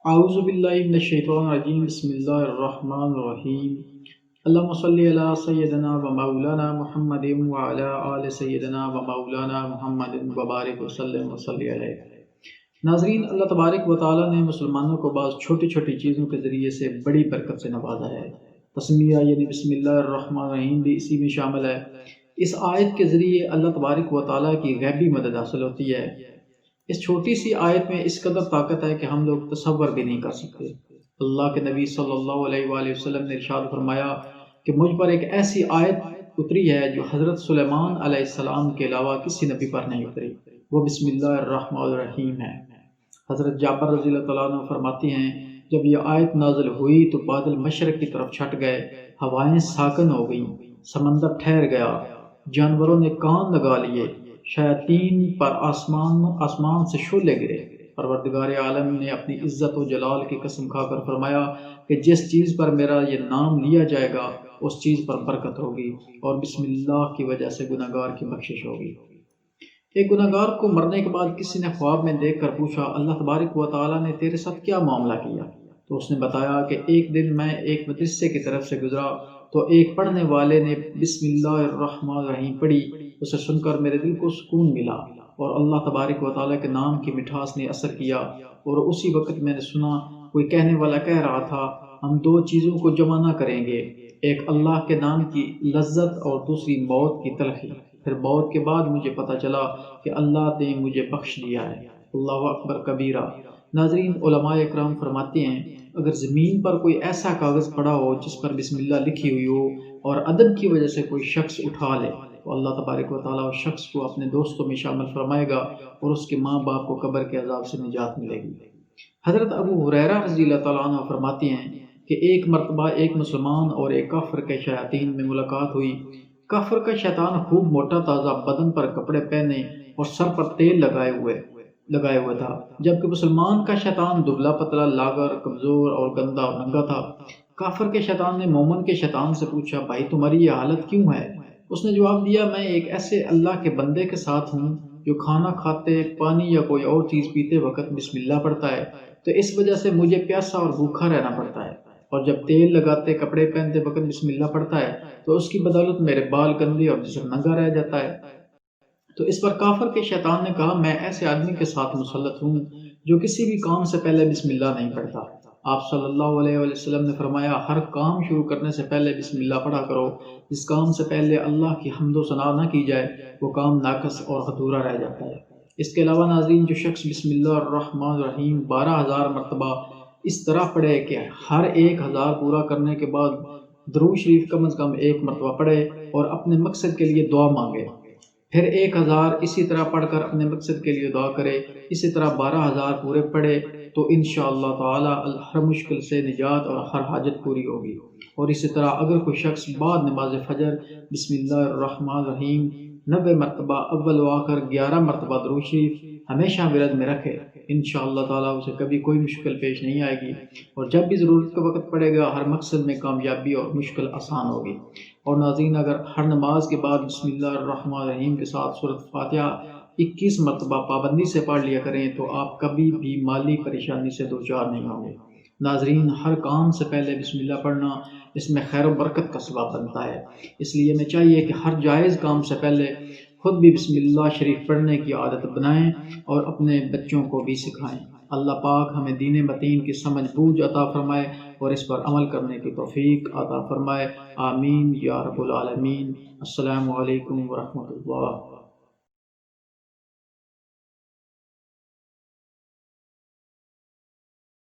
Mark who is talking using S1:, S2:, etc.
S1: اعوذ باللہ من الشیطان الرجیم بسم اللہ الرحمن الرحیم اللہم صلی علی سیدنا و مولانا محمد وعلی آل سیدنا و مولانا محمد وبارک وسلم وصلی علیہ۔ ناظرین، اللہ تبارک و تعالیٰ نے مسلمانوں کو بعض چھوٹی چھوٹی چیزوں کے ذریعے سے بڑی برکت سے نوازا ہے۔ تسمیہ یعنی بسم اللہ الرحمن الرحیم بھی اسی میں شامل ہے۔ اس آیت کے ذریعے اللہ تبارک و تعالیٰ کی غیبی مدد حاصل ہوتی ہے۔ اس چھوٹی سی آیت میں اس قدر طاقت ہے کہ ہم لوگ تصور بھی نہیں کر سکتے۔ اللہ کے نبی صلی اللہ علیہ وآلہ وسلم نے ارشاد فرمایا کہ مجھ پر ایک ایسی آیت اتری ہے جو حضرت سلیمان علیہ السلام کے علاوہ کسی نبی پر نہیں اتری، وہ بسم اللہ الرحمن الرحیم ہے۔ حضرت جابر رضی اللہ تعالیٰ عنہ فرماتی ہیں جب یہ آیت نازل ہوئی تو بادل مشرق کی طرف چھٹ گئے، ہوائیں ساکن ہو گئیں، سمندر ٹھہر گیا، جانوروں نے کان لگا لیے، شیاطین پر آسمان سے شعلے گرے۔ پروردگار عالم نے اپنی عزت و جلال کی قسم کھا کر فرمایا کہ جس چیز پر میرا یہ نام لیا جائے گا اس چیز پر برکت ہوگی، اور بسم اللہ کی وجہ سے گناہگار کی بخشش ہوگی۔ ایک گناہگار کو مرنے کے بعد کسی نے خواب میں دیکھ کر پوچھا، اللہ تبارک و تعالیٰ نے تیرے ساتھ کیا معاملہ کیا؟ تو اس نے بتایا کہ ایک دن میں ایک مدرسے کی طرف سے گزرا تو ایک پڑھنے والے نے بسم اللہ الرحمن الرحیم پڑھی، اسے سن کر میرے دل کو سکون ملا اور اللہ تبارک و تعالیٰ کے نام کی مٹھاس نے اثر کیا، اور اسی وقت میں نے سنا کوئی کہنے والا کہہ رہا تھا ہم دو چیزوں کو جمع نہ کریں گے، ایک اللہ کے نام کی لذت اور دوسری موت کی تلخی۔ پھر موت کے بعد مجھے پتہ چلا کہ اللہ نے مجھے بخش دیا ہے۔ اللہ اکبر کبیرہ۔ ناظرین، علماء اکرام فرماتے ہیں اگر زمین پر کوئی ایسا کاغذ پڑا ہو جس پر بسم اللہ لکھی ہوئی ہو اور ادب کی وجہ سے کوئی شخص اٹھا لے تو اللہ تبارک و تعالیٰ اس شخص کو اپنے دوستوں میں شامل فرمائے گا اور اس کے ماں باپ کو قبر کے عذاب سے نجات ملے گی۔ حضرت ابو ہریرہ رضی اللہ تعالیٰ عنہ فرماتے ہیں کہ ایک مرتبہ ایک مسلمان اور ایک کافر کے شیاطین میں ملاقات ہوئی۔ کافر کا شیطان خوب موٹا تازہ بدن پر کپڑے پہنے اور سر پر تیل لگائے ہوئے تھا، جبکہ مسلمان کا شیطان دبلا پتلا لاغر کمزور اور گندا اور ننگا تھا۔ کافر کے شیطان نے مومن کے شیطان سے پوچھا، بھائی تمہاری یہ حالت کیوں ہے؟ اس نے جواب دیا، میں ایک ایسے اللہ کے بندے کے ساتھ ہوں جو کھانا کھاتے، پانی یا کوئی اور چیز پیتے وقت بسم اللہ پڑھتا ہے، تو اس وجہ سے مجھے پیاسا اور بھوکا رہنا پڑتا ہے، اور جب تیل لگاتے کپڑے پہنتے وقت بسم اللہ پڑھتا ہے تو اس کی بدولت میرے بال گندے اور جسم ننگا رہ جاتا ہے۔ تو اس پر کافر کے شیطان نے کہا، میں ایسے آدمی کے ساتھ مسلط ہوں جو کسی بھی کام سے پہلے بسم اللہ نہیں پڑھتا۔ آپ صلی اللہ علیہ وسلم نے فرمایا، ہر کام شروع کرنے سے پہلے بسم اللہ پڑھا کرو۔ جس کام سے پہلے اللہ کی حمد و ثنا نہ کی جائے وہ کام ناقص اور ادھورا رہ جاتا ہے۔ اس کے علاوہ ناظرین، جو شخص بسم اللہ الرحمن الرحیم 12,000 مرتبہ اس طرح پڑھے کہ ہر 1,000 پورا کرنے کے بعد درود شریف کم از کم 1 مرتبہ پڑھے اور اپنے مقصد کے لیے دعا مانگے، پھر 1,000 اسی طرح پڑھ کر اپنے مقصد کے لیے دعا کرے، اسی طرح 12,000 پورے پڑھے تو انشاءاللہ تعالی ہر مشکل سے نجات اور ہر حاجت پوری ہوگی۔ اور اسی طرح اگر کوئی شخص بعد نماز فجر بسم اللہ الرحمن الرحیم 90 مرتبہ اول و آخر 11 مرتبہ درود شریف ہمیشہ ورد میں رکھے، انشاءاللہ تعالی اسے کبھی کوئی مشکل پیش نہیں آئے گی، اور جب بھی ضرورت کا وقت پڑے گا ہر مقصد میں کامیابی اور مشکل آسان ہوگی۔ اور ناظرین، اگر ہر نماز کے بعد بسم اللہ الرحمن الرحیم کے ساتھ سورۃ فاتحہ 21 مرتبہ پابندی سے پڑھ لیا کریں تو آپ کبھی بھی مالی پریشانی سے دوچار نہیں ہوں گے۔ ناظرین، ہر کام سے پہلے بسم اللہ پڑھنا اس میں خیر و برکت کا سبب بنتا ہے، اس لیے ہمیں چاہیے کہ ہر جائز کام سے پہلے خود بھی بسم اللہ شریف پڑھنے کی عادت بنائیں اور اپنے بچوں کو بھی سکھائیں۔ اللہ پاک ہمیں دین متین کی سمجھ بوجھ عطا فرمائے اور اس پر عمل کرنے کی توفیق عطا فرمائے، آمین یا رب العالمین۔ السلام علیکم ورحمۃ اللہ۔